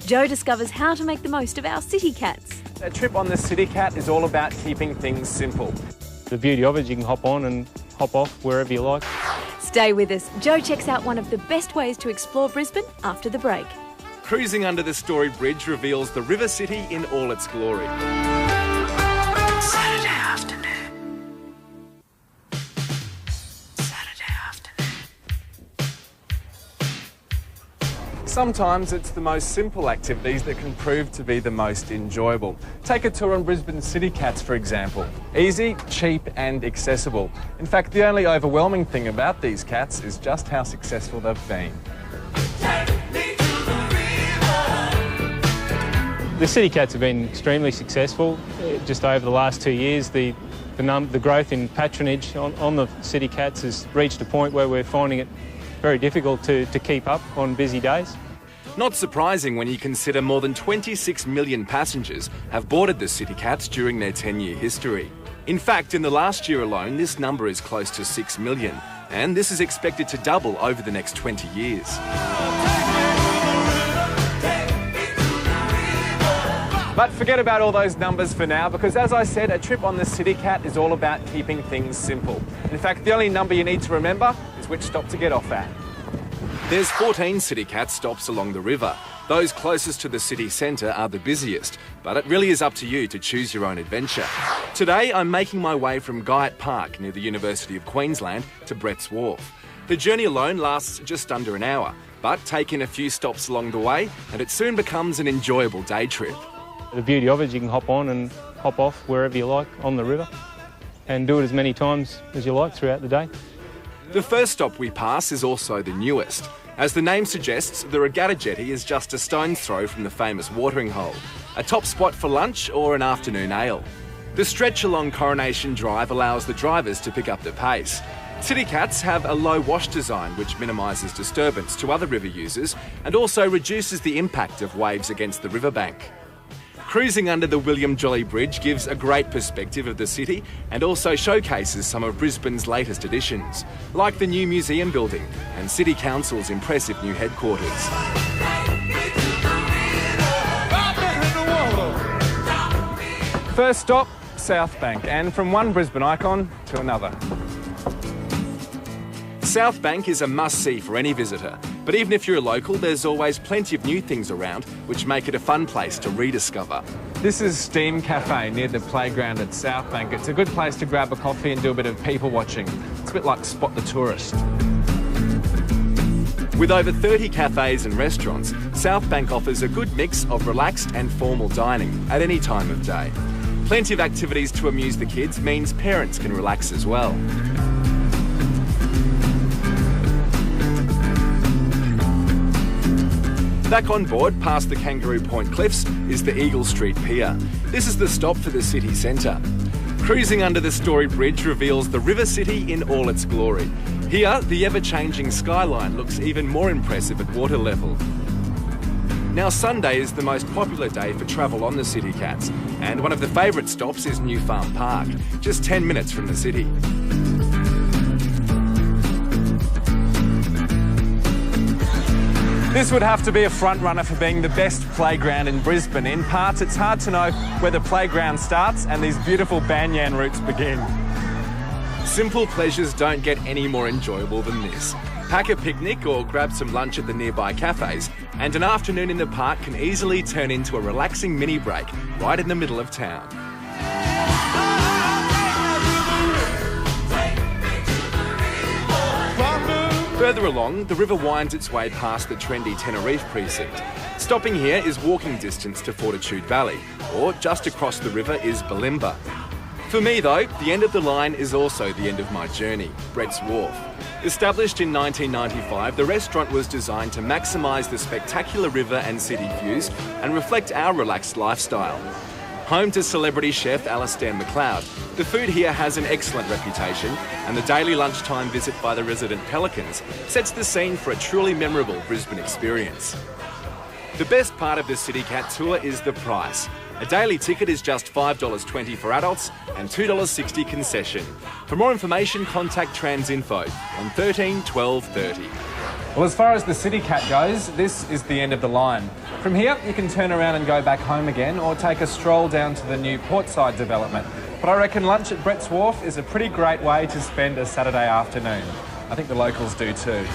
Joe discovers how to make the most of our city cats. A trip on the City Cat is all about keeping things simple. The beauty of it is you can hop on and hop off wherever you like. Stay with us. Joe checks out one of the best ways to explore Brisbane after the break. Cruising under the Story Bridge reveals the river city in all its glory. Saturday afternoon. Sometimes it's the most simple activities that can prove to be the most enjoyable. Take a tour on Brisbane City Cats, for example. Easy, cheap and accessible. In fact, the only overwhelming thing about these cats is just how successful they've been. The City Cats have been extremely successful. Just over the last 2 years, the growth in patronage on the City Cats has reached a point where we're finding it very difficult to keep up on busy days. Not surprising when you consider more than 26 million passengers have boarded the City Cats during their 10-year history. In fact, in the last year alone, this number is close to 6 million, and this is expected to double over the next 20 years. But forget about all those numbers for now, because as I said, a trip on the City Cat is all about keeping things simple. In fact, the only number you need to remember is which stop to get off at. There's 14 City Cat stops along the river. Those closest to the city centre are the busiest, but it really is up to you to choose your own adventure. Today, I'm making my way from Guyot Park near the University of Queensland to Brett's Wharf. The journey alone lasts just under an hour, but take in a few stops along the way and it soon becomes an enjoyable day trip. The beauty of it is you can hop on and hop off wherever you like on the river and do it as many times as you like throughout the day. The first stop we pass is also the newest. As the name suggests, the Regatta Jetty is just a stone's throw from the famous watering hole, a top spot for lunch or an afternoon ale. The stretch along Coronation Drive allows the drivers to pick up the pace. City Cats have a low wash design which minimises disturbance to other river users and also reduces the impact of waves against the riverbank. Cruising under the William Jolly Bridge gives a great perspective of the city and also showcases some of Brisbane's latest additions, like the new museum building and City Council's impressive new headquarters. First stop, South Bank, and from one Brisbane icon to another. South Bank is a must-see for any visitor, but even if you're a local, there's always plenty of new things around which make it a fun place to rediscover. This is Steam Cafe near the playground at South Bank. It's a good place to grab a coffee and do a bit of people watching. It's a bit like Spot the Tourist. With over 30 cafes and restaurants, South Bank offers a good mix of relaxed and formal dining at any time of day. Plenty of activities to amuse the kids means parents can relax as well. Back on board, past the Kangaroo Point Cliffs, is the Eagle Street Pier. This is the stop for the city centre. Cruising under the Story Bridge reveals the river city in all its glory. Here, the ever-changing skyline looks even more impressive at water level. Now, Sunday is the most popular day for travel on the City Cats, and one of the favourite stops is New Farm Park, just 10 minutes from the city. This would have to be a front-runner for being the best playground in Brisbane. In parts, it's hard to know where the playground starts and these beautiful banyan routes begin. Simple pleasures don't get any more enjoyable than this. Pack a picnic or grab some lunch at the nearby cafes, and an afternoon in the park can easily turn into a relaxing mini-break right in the middle of town. Further along, the river winds its way past the trendy Tenerife precinct. Stopping here is walking distance to Fortitude Valley, or just across the river is Bulimba. For me though, the end of the line is also the end of my journey, Brett's Wharf. Established in 1995, the restaurant was designed to maximise the spectacular river and city views and reflect our relaxed lifestyle. Home to celebrity chef Alistair McLeod, the food here has an excellent reputation, and the daily lunchtime visit by the resident Pelicans sets the scene for a truly memorable Brisbane experience. The best part of the City Cat tour is the price. A daily ticket is just $5.20 for adults and $2.60 concession. For more information, contact Transinfo on 13 12 30. Well, as far as the City Cat goes, this is the end of the line. From here, you can turn around and go back home again or take a stroll down to the new Portside development. But I reckon lunch at Brett's Wharf is a pretty great way to spend a Saturday afternoon. I think the locals do too.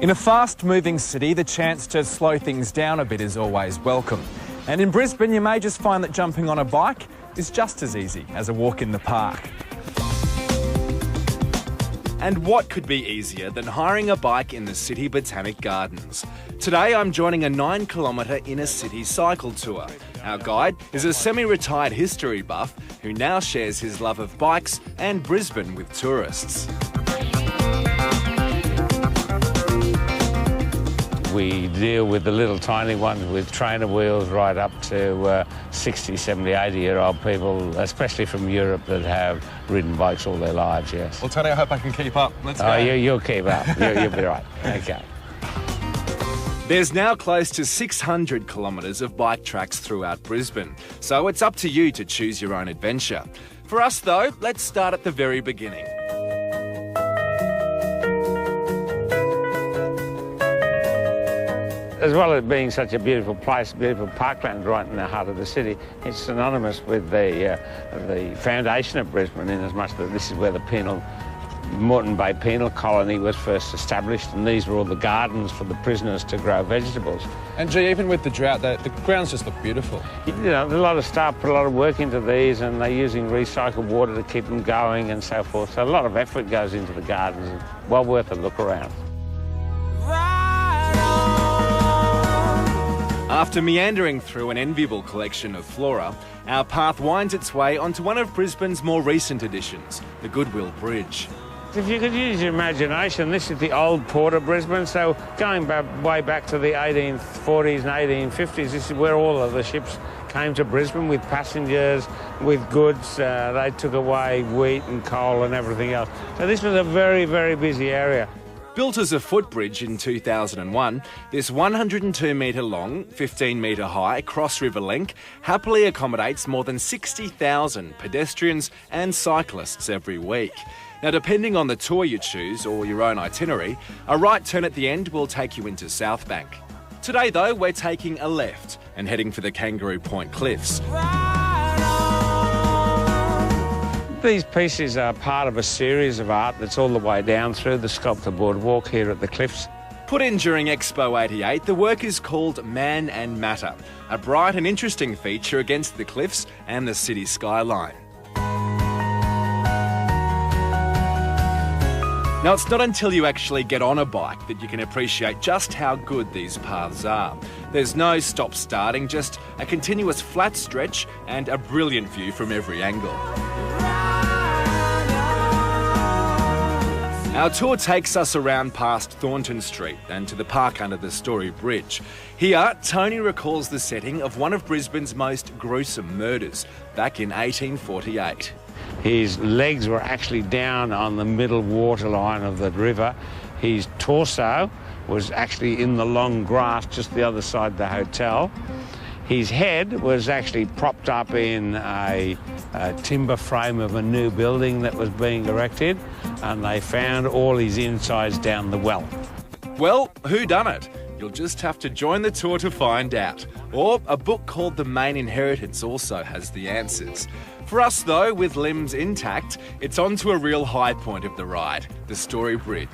In a fast-moving city, the chance to slow things down a bit is always welcome. And in Brisbane, you may just find that jumping on a bike is just as easy as a walk in the park. And what could be easier than hiring a bike in the City Botanic Gardens? Today, I'm joining a 9-kilometre inner-city cycle tour. Our guide is a semi-retired history buff who now shares his love of bikes and Brisbane with tourists. We deal with the little tiny ones with trainer wheels right up to 60, 70, 80-year-old people, especially from Europe, that have ridden bikes all their lives, yes. Well, Tony, I hope I can keep up. Let's go. Oh, you'll keep up. You'll be right. OK. There's now close to 600 kilometres of bike tracks throughout Brisbane, so it's up to you to choose your own adventure. For us, though, let's start at the very beginning. As well as being such a beautiful place, beautiful parkland right in the heart of the city, it's synonymous with the foundation of Brisbane, in as much that this is where the Moreton Bay Penal Colony was first established, and these were all the gardens for the prisoners to grow vegetables. And gee, even with the drought, the grounds just look beautiful. You know, a lot of staff put a lot of work into these, and they're using recycled water to keep them going and so forth. So a lot of effort goes into the gardens, and well worth a look around. After meandering through an enviable collection of flora, our path winds its way onto one of Brisbane's more recent additions, the Goodwill Bridge. If you could use your imagination, this is the old port of Brisbane, so going way back to the 1840s and 1850s, this is where all of the ships came to Brisbane with passengers, with goods. They took away wheat and coal and everything else. So this was a very, very busy area. Built as a footbridge in 2001, this 102-metre long, 15-metre high cross-river link happily accommodates more than 60,000 pedestrians and cyclists every week. Now, depending on the tour you choose or your own itinerary, a right turn at the end will take you into South Bank. Today, though, we're taking a left and heading for the Kangaroo Point Cliffs. These pieces are part of a series of art that's all the way down through the sculptor boardwalk here at the cliffs. Put in during Expo 88, the work is called Man and Matter, a bright and interesting feature against the cliffs and the city skyline. Now, it's not until you actually get on a bike that you can appreciate just how good these paths are. There's no stop-starting, just a continuous flat stretch and a brilliant view from every angle. Our tour takes us around past Thornton Street and to the park under the Story Bridge. Here, Tony recalls the setting of one of Brisbane's most gruesome murders back in 1848. His legs were actually down on the middle waterline of the river. His torso was actually in the long grass just the other side of the hotel. His head was actually propped up in a timber frame of a new building that was being erected, and they found all his insides down the well. Well, who done it? You'll just have to join the tour to find out. Or a book called The Main Inheritance also has the answers. For us, though, with limbs intact, it's on to a real high point of the ride, the Story Bridge.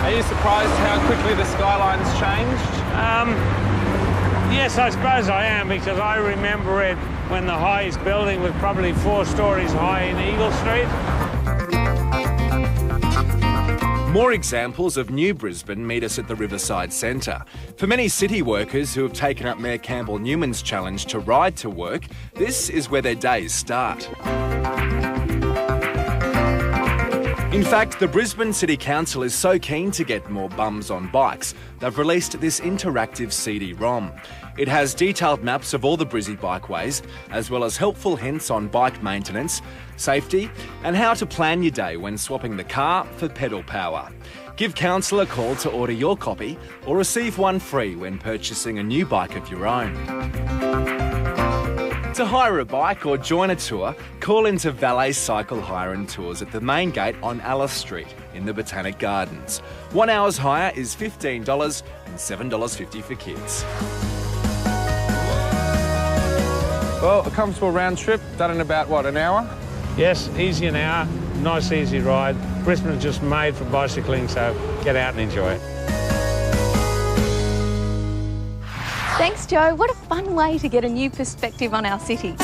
Are you surprised how quickly the skyline's changed? Yes, I suppose I am, because I remember it when the highest building was probably 4 stories high in Eagle Street. More examples of new Brisbane meet us at the Riverside Centre. For many city workers who have taken up Mayor Campbell Newman's challenge to ride to work, this is where their days start. In fact, the Brisbane City Council is so keen to get more bums on bikes, they've released this interactive CD-ROM. It has detailed maps of all the Brizzy bikeways, as well as helpful hints on bike maintenance, safety, and how to plan your day when swapping the car for pedal power. Give Council a call to order your copy or receive one free when purchasing a new bike of your own. To hire a bike or join a tour, call into Valet Cycle Hire and Tours at the main gate on Alice Street in the Botanic Gardens. 1 hour's hire is $15 and $7.50 for kids. Well, a comfortable round trip, done in about, what, an hour? Yes, easy an hour, nice easy ride. Brisbane's just made for bicycling, so get out and enjoy it. Thanks, Joe. What a fun way to get a new perspective on our city.